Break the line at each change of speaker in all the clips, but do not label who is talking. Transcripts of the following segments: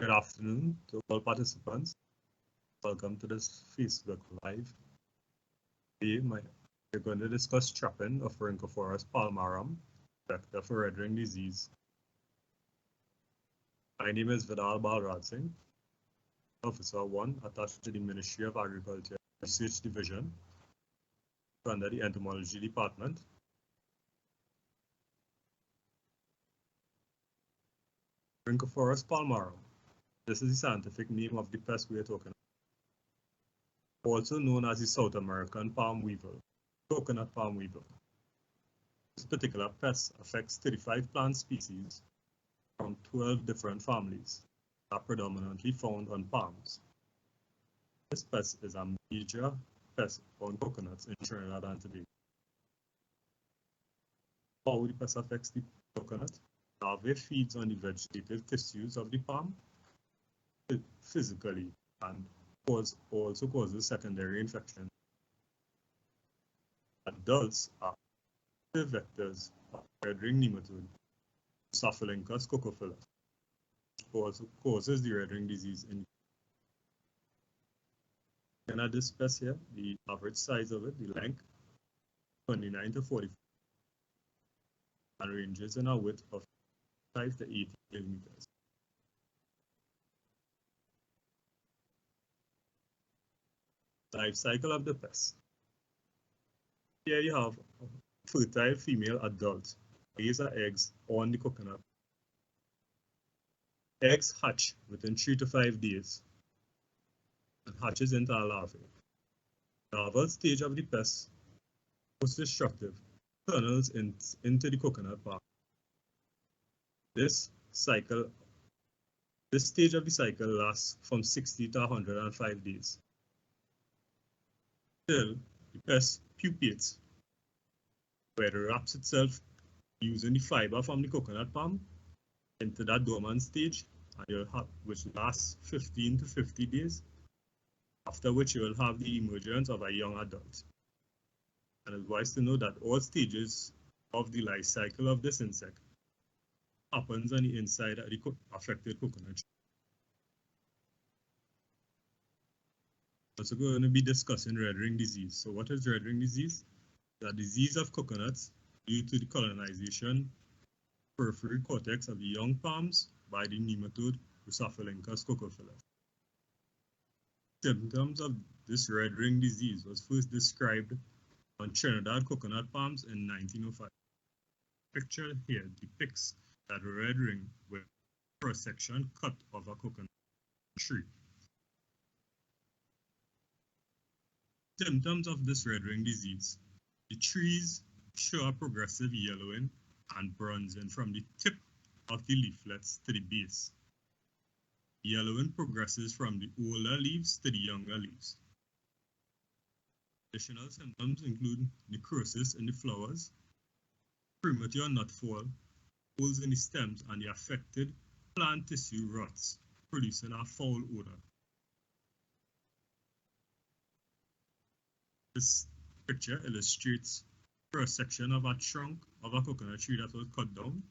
Good afternoon to all participants. Welcome to this Facebook Live. Today, we're going to discuss trapping of Rhynchophorous palmarum, vector for Redring disease. My name is Vidal Balrajsingh, Officer 1 attached to the Ministry of Agriculture Research Division under the Entomology Department. Rhynchophorous palmarum. This is the scientific name of the pest we are talking about. Also known as the South American palm weevil, coconut palm weevil. This particular pest affects 35 plant species from 12 different families that are predominantly found on palms. This pest is a major pest on coconuts in Trinidad and Tobago. How the pest affects the coconut? The larvae feeds on the vegetative tissues of the palm physically and also causes secondary infection. Adults are vectors of Redring nematode, Staphylococcus cocophilus, also causes the Redring disease. And at this pest here, the average size of it, the length, 29 to 40, and ranges in a width of 5 to 80 millimeters. Life cycle of the pest. Here you have a fertile female adult lays her eggs on the coconut. Eggs hatch within 3 to 5 days and hatches into a larvae. The larval stage of the pest, most destructive, tunnels into the coconut bark. This stage of the cycle lasts from 60 to 105 days. Till the pest pupates, where it wraps itself using the fiber from the coconut palm into that dormant stage, and which lasts 15 to 50 days, after which you will have the emergence of a young adult. And it's wise to know that all stages of the life cycle of this insect happens on the inside of the affected coconut tree. Also going to be discussing Redring disease. So what is Redring disease? The disease of coconuts due to the colonization periphery cortex of the young palms by the nematode Rhynchophorous cocophilus. Symptoms of this Redring disease was first described on Trinidad coconut palms in 1905. Picture here depicts that Redring with cross-section cut of a coconut tree. Symptoms of this Redring disease. The trees show a progressive yellowing and bronzing from the tip of the leaflets to the base. Yellowing progresses from the older leaves to the younger leaves. Additional symptoms include necrosis in the flowers, premature nut fall, holes in the stems, and the affected plant tissue rots, producing a foul odor. This picture illustrates a cross-section of a trunk of a coconut tree that was cut down.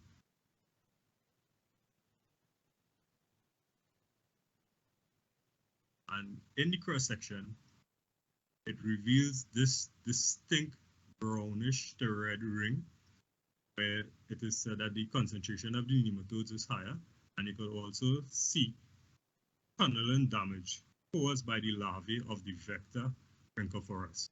And in the cross-section, it reveals this distinct brownish to red ring, where it is said that the concentration of the nematodes is higher, and you could also see tunneling damage caused by the larvae of the vector Rhynchophorous.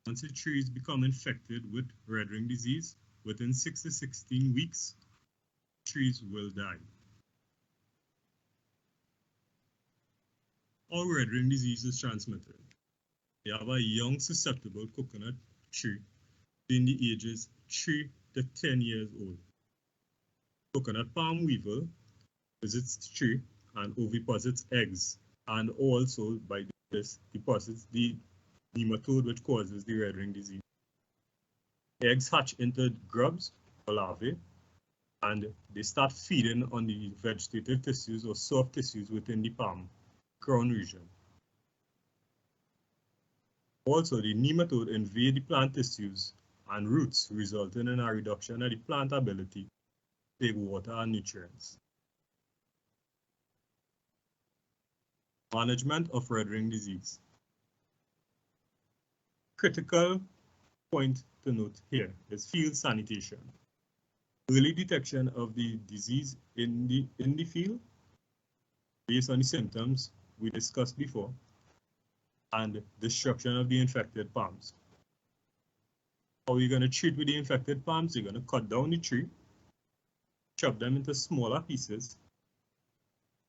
Once the trees become infected with Redring disease, within 6 to 16 weeks, trees will die. How Redring disease is transmitted. You have a young susceptible coconut tree in the ages 3 to 10 years old. Coconut palm weevil visits the tree and oviposits eggs, and also by this deposits the nematode which causes the Redring disease. Eggs hatch into grubs or larvae, and they start feeding on the vegetative tissues or soft tissues within the palm crown region. Also, the nematode invade the plant tissues and roots, resulting in a reduction of the plant ability to take water and nutrients. Management of red ring disease. Critical point to note here is field sanitation. Early detection of the disease in the field based on the symptoms we discussed before, and destruction of the infected palms. How are you going to treat with the infected palms? You're going to cut down the tree, chop them into smaller pieces,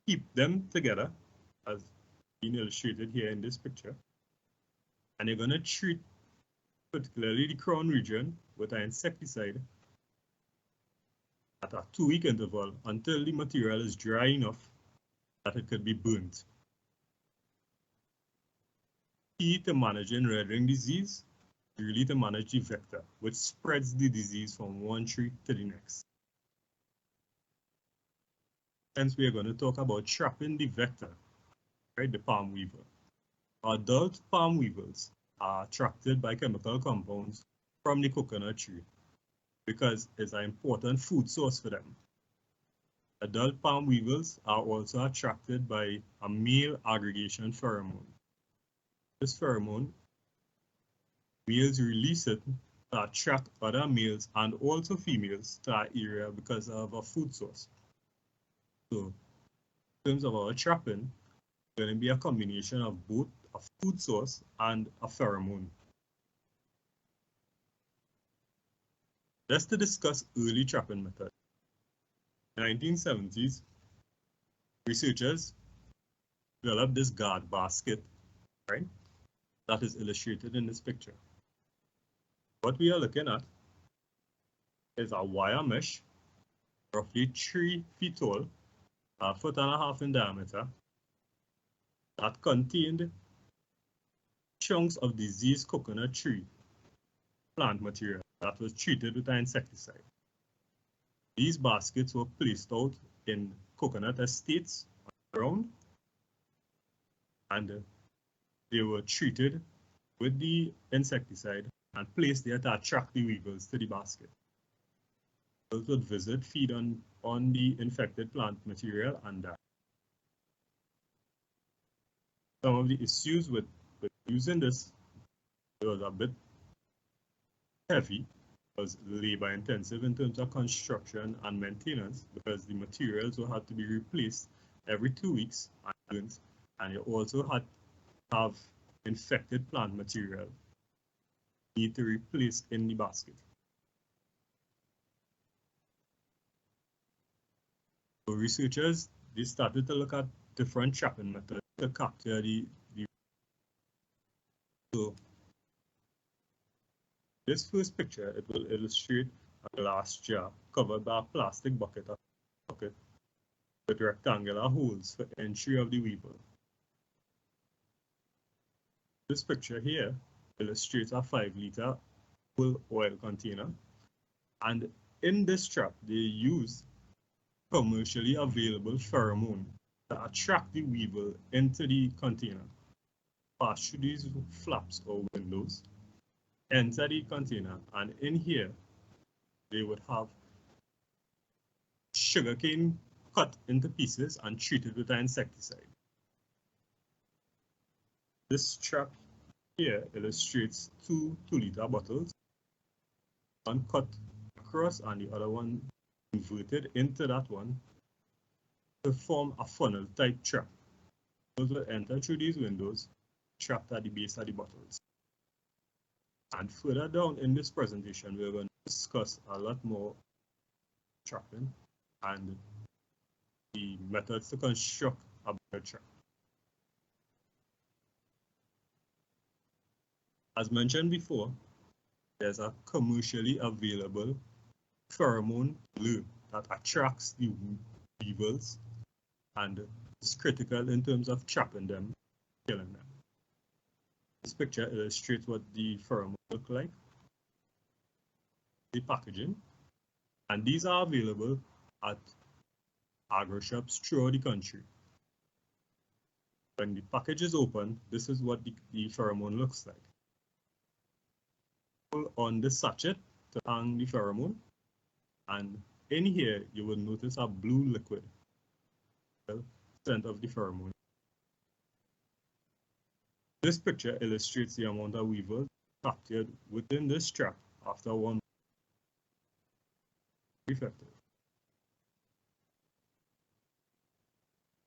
keep them together, as being illustrated here in this picture, and you're going to treat particularly the crown region with an insecticide at a 2-week interval until the material is dry enough that it could be burnt. Key to managing red ring disease is really to manage the vector, which spreads the disease from one tree to the next. Hence, we are going to talk about trapping the vector, right, the palm weevil. Adult palm weevils are attracted by chemical compounds from the coconut tree because it's an important food source for them. Adult palm weevils are also attracted by a male aggregation pheromone. This pheromone, males release it to attract other males and also females to our area because of a food source. So, in terms of our trapping, it's going to be a combination of both a food source and a pheromone. Let's discuss early trapping methods. In the 1970s, researchers developed this guard basket, right, that is illustrated in this picture. What we are looking at is a wire mesh, roughly 3 feet tall, 1.5 feet in diameter, that contained chunks of diseased coconut tree plant material that was treated with an insecticide. These baskets were placed out in coconut estates on the ground, and they were treated with the insecticide and placed there to attract the weevils to the basket. Weevils would visit, feed on the infected plant material, and die. Some of the issues with using this, it was a bit heavy, it was labor intensive in terms of construction and maintenance because the materials will have to be replaced every 2 weeks, and you also had to have infected plant material need to replace in the basket. So researchers, they started to look at different trapping methods to capture the so this first picture, it will illustrate a glass jar covered by a plastic bucket with rectangular holes for entry of the weevil. This picture here illustrates a 5-liter full oil container, and in this trap they use commercially available pheromone to attract the weevil into the container, pass through these flaps or windows, enter the container, and in here they would have sugarcane cut into pieces and treated with an insecticide. This trap here illustrates 2 2-liter bottles, one cut across and the other one inverted into that one to form a funnel type trap. Those will enter through these windows, trapped at the base of the bottles. And further down in this presentation, we're going to discuss a lot more trapping and the methods to construct a better trap. As mentioned before, there's a commercially available pheromone lure that attracts the weevils and is critical in terms of trapping them, killing them. This picture illustrates what the pheromone look like, the packaging, and these are available at agro shops throughout the country. When the package is open, this is what the pheromone looks like. Pull on the sachet to hang the pheromone, and in here you will notice a blue liquid, the scent of the pheromone. This picture illustrates the amount of weevil captured within this trap after 1 month. Effective.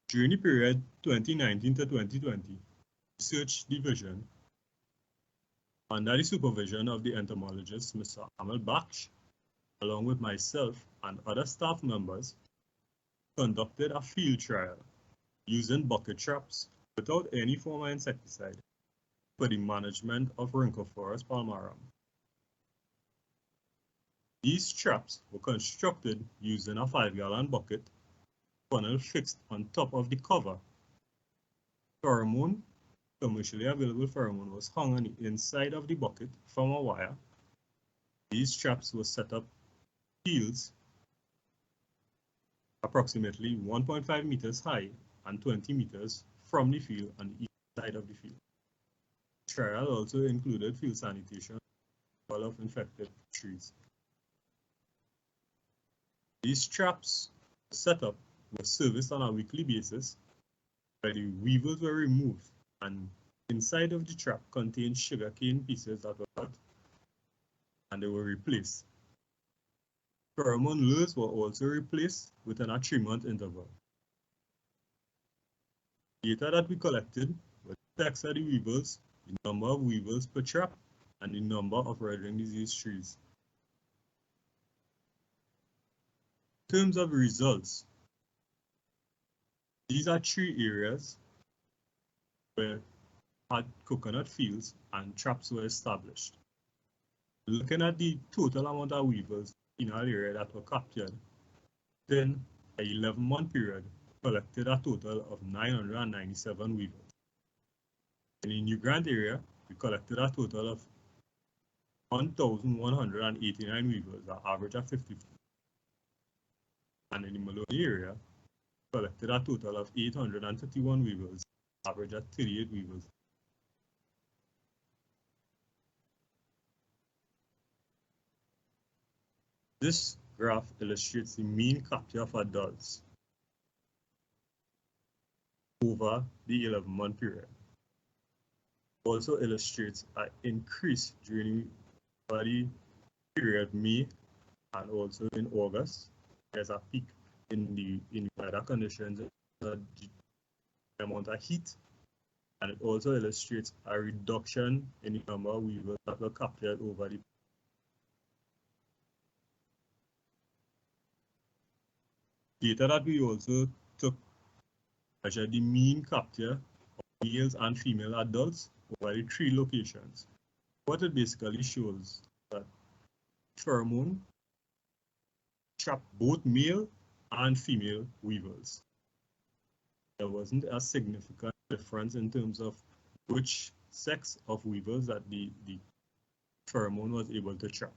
During the period 2019 to 2020, Research Division, under the supervision of the entomologist Mr. Amal Baksh, along with myself and other staff members, conducted a field trial using bucket traps without any form of insecticide for the management of Rhynchophorous palmarum. These traps were constructed using a 5-gallon bucket funnel fixed on top of the cover. Pheromone, commercially available pheromone, was hung on the inside of the bucket from a wire. These traps were set up fields approximately 1.5 meters high and 20 meters from the field on the east side of the field. The trial also included field sanitation of infected trees. These traps set up were serviced on a weekly basis, where the weevils were removed and inside of the trap contained sugarcane pieces that were cut and they were replaced. Pheromone lures were also replaced within a 3-month interval. Data that we collected were the sex of the weevils, the number of weevils per trap, and the number of red ring disease trees. In terms of results, these are 3 areas where had coconut fields and traps were established. Looking at the total amount of weevils in our area that were captured, then an 11-month period collected a total of 997 weevils. In the New Grant area, we collected a total of 1,189 weevils, an average of 54. And in the Maloney area, we collected a total of 831 weevils, average of 38 weevils. This graph illustrates the mean capture of adults over the 11-month period. Also illustrates an increase during the period May and also in August. There's a peak in the weather conditions, the amount of heat, and it also illustrates a reduction in the number of weevils that were captured over the data that we also took measured the mean capture of males and female adults over the 3 locations. What it basically shows that pheromone trapped both male and female weevils. There wasn't a significant difference in terms of which sex of weevils that the pheromone was able to trap.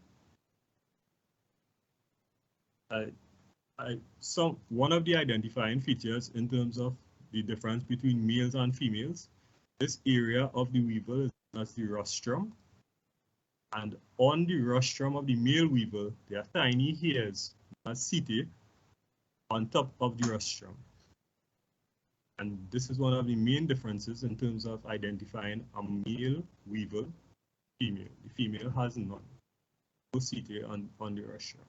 One of the identifying features in terms of the difference between males and females, this area of the weevil is known as the rostrum, and on the rostrum of the male weevil, there are tiny hairs, as setae, on top of the rostrum. And this is one of the main differences in terms of identifying a male weevil, female. The female has none, no setae on the rostrum.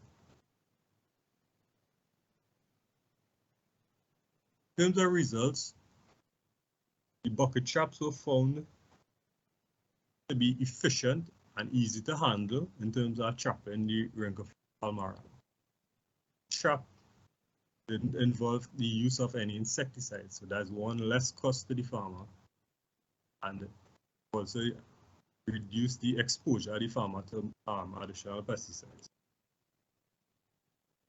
In terms of results, the bucket traps were found to be efficient and easy to handle in terms of trapping the Rhynchophorous palmarum. Trap didn't involve the use of any insecticide, so there's one less cost to the farmer, and also reduce the exposure of the farmer to additional pesticides.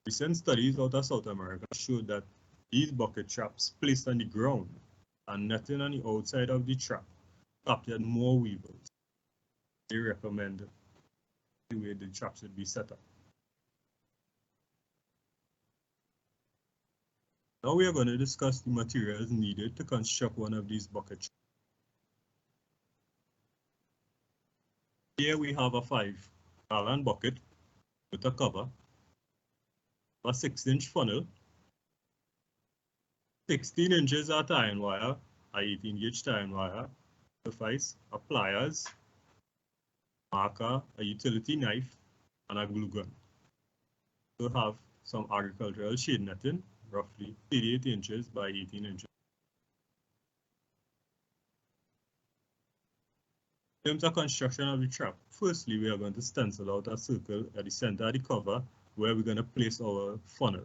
Recent studies out of South America showed that these bucket traps placed on the ground and netting on the outside of the trap captured more weevils. They recommend the way the trap should be set up. Now we are going to discuss the materials needed to construct one of these bucket traps. Here we have a 5-gallon bucket with a cover, a 6-inch funnel, 16 inches of tie-in wire, a 18-gauge tie-in wire, suffice a pliers, marker, a utility knife, and a glue gun. We'll have some agricultural shade netting, roughly 38 inches by 18 inches. In terms of construction of the trap, firstly, we are going to stencil out a circle at the center of the cover where we're going to place our funnel.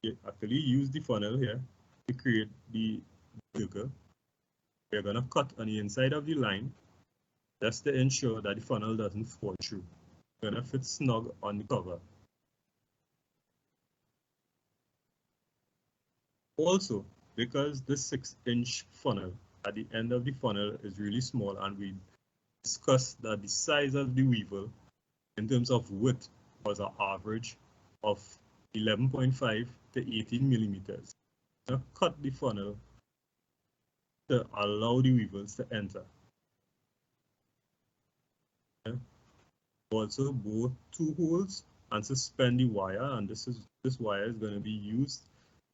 We actually use the funnel here to create the circle. We're going to cut on the inside of the line just to ensure that the funnel doesn't fall through. We're going to fit snug on the cover. Also, because this 6-inch funnel at the end of the funnel is really small, and we discussed that the size of the weevil in terms of width was an average of 11.5 to 18 millimeters. Now cut the funnel to allow the weevils to enter. Also bore 2 holes and suspend the wire, and this wire is going to be used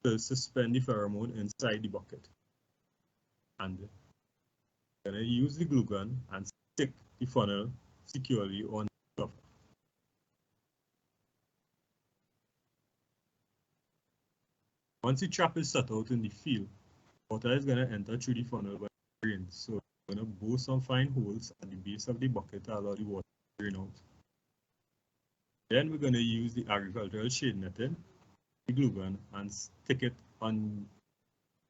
to suspend the pheromone inside the bucket. And we're going to use the glue gun and stick the funnel securely on the cover. Once the trap is set out in the field, water is going to enter through the funnel by rain. So we're going to bore some fine holes at the base of the bucket to allow the water to drain out. Then we're going to use the agricultural shade netting, the glue gun, and stick it on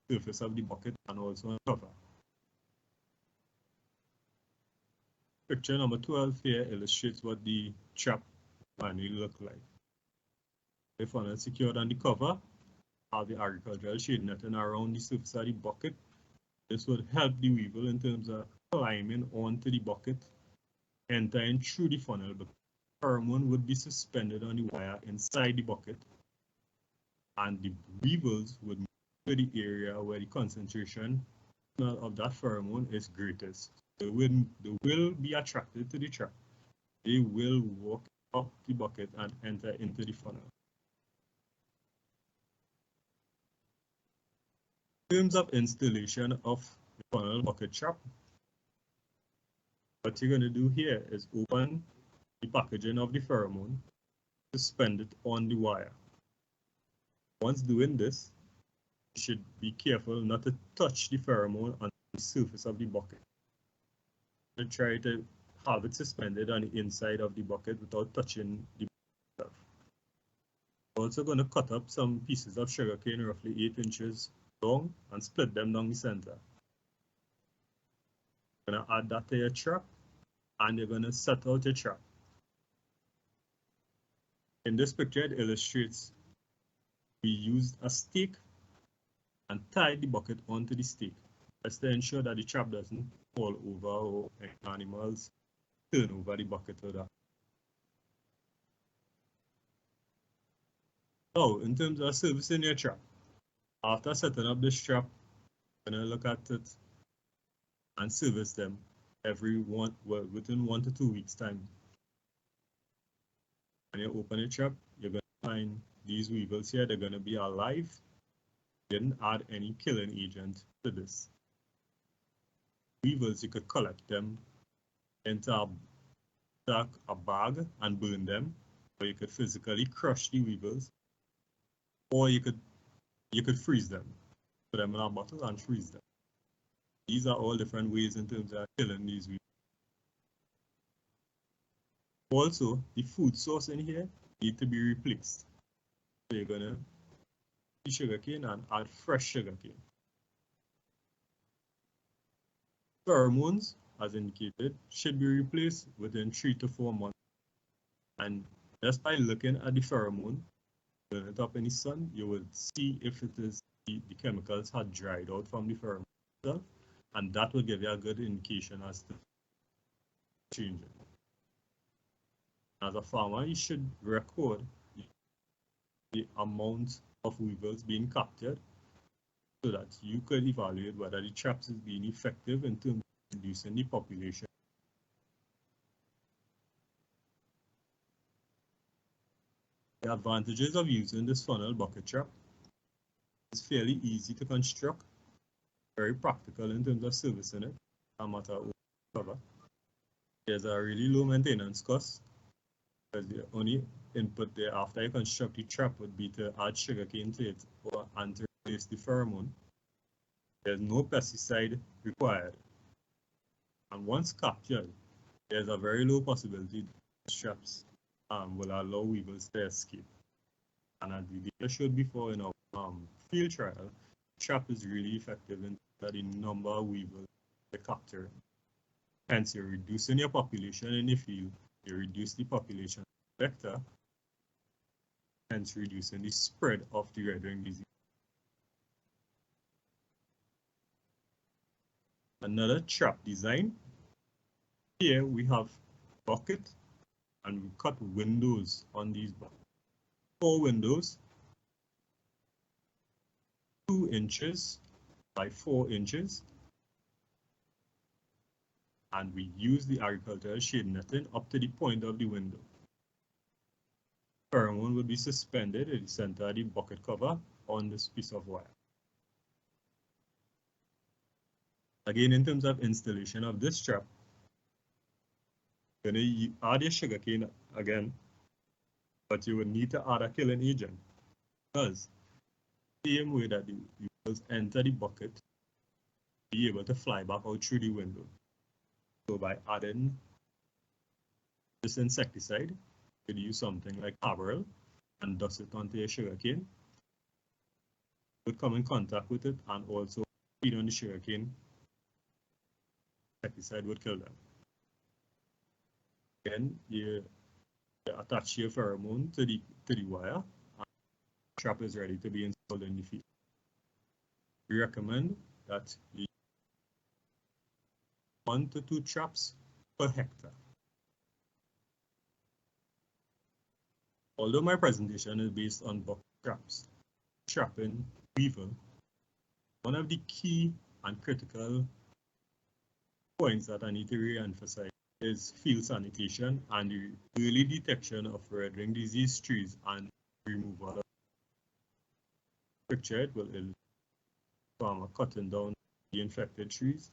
the surface of the bucket and also on the cover. Picture number 12 here illustrates what the trap finally look like. The funnel secured on the cover, have the agricultural shade netting around the surface of the bucket. This would help the weevil in terms of climbing onto the bucket, entering through the funnel, but the pheromone would be suspended on the wire inside the bucket, and the weevils would move to the area where the concentration of that pheromone is greatest. They will be attracted to the trap. They will walk up the bucket and enter into the funnel. In terms of installation of the funnel bucket trap, what you're going to do here is open the packaging of the pheromone, suspend it on the wire. Once doing this, you should be careful not to touch the pheromone on the surface of the bucket. And try to have it suspended on the inside of the bucket without touching the bucket. I'm also going to cut up some pieces of sugarcane, roughly 8 inches long, and split them down the center. You're going to add that to your trap, and you're going to set out your trap. In this picture, it illustrates we used a stake and tied the bucket onto the stake, just to ensure that the trap doesn't fall over or any animals turn over the bucket or that. Now, in terms of servicing your trap, after setting up this trap, you're going to look at it and service them within 1 to 2 weeks time. When you open the trap, you're going to find these weevils here. They're going to be alive. Didn't add any killing agent to this. Weevils, you could collect them into a bag and burn them, or you could physically crush the weevils, or you could freeze them, put them in a bottle and freeze them. These are all different ways in terms of killing these weevils. Also, the food source in here need to be replaced. So you're gonna use sugarcane and add fresh sugarcane. Pheromones, as indicated, should be replaced within 3 to 4 months. And just by looking at the pheromone, burn it up in the sun, you will see if it is the chemicals had dried out from the pheromone itself, and that will give you a good indication as to changing. As a farmer, you should record the amount of weevils being captured so that you could evaluate whether the traps is being effective in terms of reducing the population. The advantages of using this funnel bucket trap is fairly easy to construct, very practical in terms of servicing it. no matter what cover. There's a really low maintenance cost because the only input there after you construct the trap would be to add sugarcane to it and to replace the pheromone. There's no pesticide required. And once captured, there's a very low possibility that traps will allow weevils to escape. And as the data showed before in our field trial, trap is really effective in the number of weevils they capture. Hence, you're reducing your population in the field, you reduce the population vector, hence reducing the spread of the red ring disease. Another trap design. Here we have bucket and we cut windows on these buckets. 4 windows, 2 inches by 4 inches. And we use the agricultural shade netting up to the point of the window. Pheromone will be suspended at the center of the bucket cover on this piece of wire. Again, in terms of installation of this trap, you're going to add your sugarcane again, but you would need to add a killing agent because the same way that the weevils enter the bucket, be able to fly back out through the window. So by adding this insecticide, you could use something like Averil and dust it onto your sugarcane. You would come in contact with it and also feed on the sugarcane. Insecticide would kill them. Again, you attach your pheromone to the wire, and the trap is ready to be installed in the field. We recommend that you use 1 to 2 traps per hectare. Although my presentation is based on bucket traps, trapping weevil, one of the key and critical points that I need to re-emphasize is field sanitation and the early detection of red ring disease trees and removal of picture. It will illustrate farmer cutting down the infected trees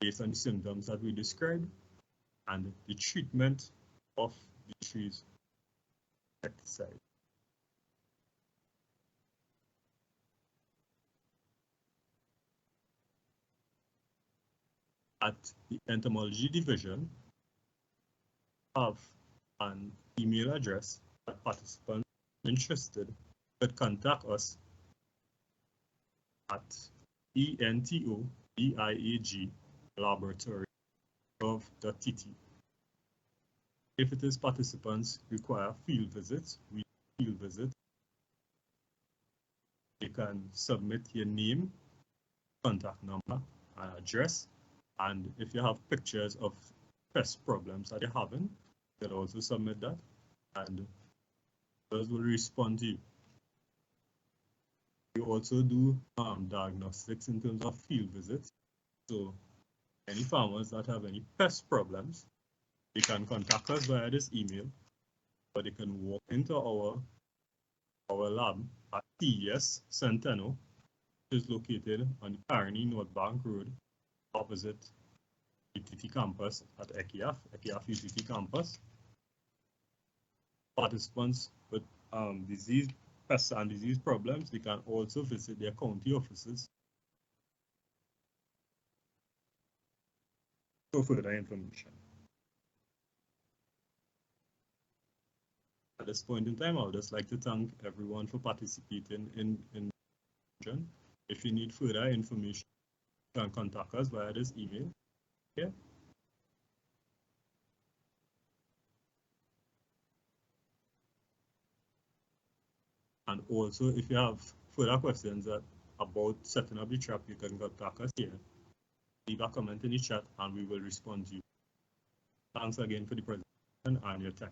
based on the symptoms that we described and the treatment of the trees with insecticide. At the entomology division, have an email address that participants interested could contact us at entobiag.laboratory.gov.tt. If it is participants require field visits, field visit. You can submit your name, contact number, and address. And if you have pictures of pest problems that you're having, you can also submit that, and those will respond to you. We also do diagnostics in terms of field visits. So any farmers that have any pest problems, they can contact us via this email, or they can walk into our lab at TES Centeno, which is located on Carney North Bank Road, opposite UTT campus at ECIAF UTT campus. Participants with pests and disease problems, they can also visit their county offices for further information. At this point in time, I would just like to thank everyone for participating in the session. If you need further information, you can contact us via this email. Okay. And also, if you have further questions about setting up the trap, you can contact us here. Leave a comment in the chat and we will respond to you. Thanks again for the presentation and your time.